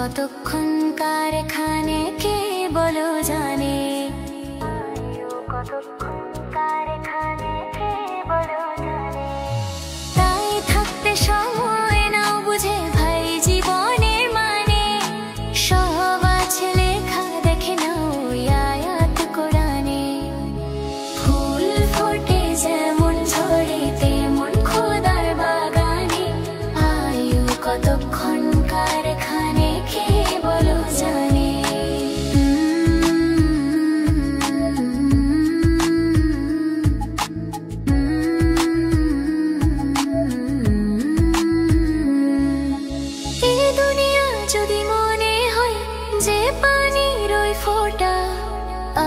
কতক্ষণ কারখানে কে বলো জানে, কতক্ষণ কারখানে কে বলো জানে। তাই থাকতে সময় নাও বুঝে ভাই জীবনের মানে, সব আছে লেখা দেখে নাও আয়াত কোরআনে। ফুল ফোটে যেমন ঝরে তেমন খোদার বাগানে, আয়ু কতক্ষণ কারখানে কে বলো জানে। এই দুনিয়া যদি মনে হয় যে পানির ওই ফোঁটা,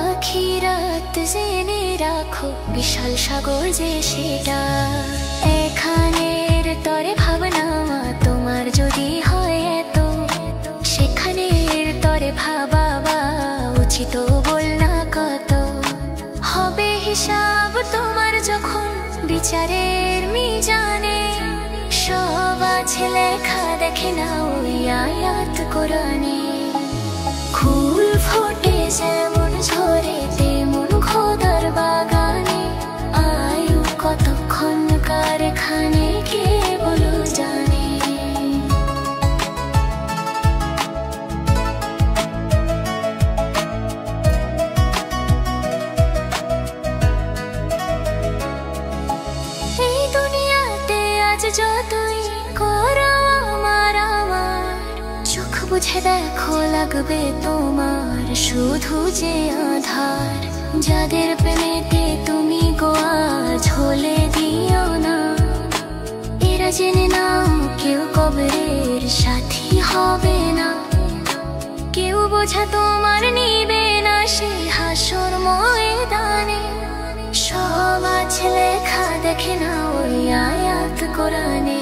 আখিরাত জেনে রাখো বিশাল সাগর যে সেটা। এখানের তরে ভাবনা তোমার যদি হয় এত, সেখানের তরে ভাবা উচিত বল না কত। হবে হিসাব তোমার যখন বিচারের মিজানে, সব আছে লেখা দেখে নাও আয়াত কোরআনে। ফুল ফোটে যেমন ঝরে তেমন খোদার বাগানে, আয়ু কতক্ষণ কারখানে কে বলো জানে। এই দুনিয়াতে আজ যতই করো আমার, চোখ বুঝে দেখো লাগবে তোমার শুধু যে আধার। যাদের প্রেমেতে তুমি গোয়াজ হলে দিও না, এরা জেনে নাও কেউ কবরের সাথী হবে না। কেউ বোঝা তোমার নিবে না সে হাসর ময়দানে, সব আছে লেখা দেখে নাও আয়াত কোরআনে।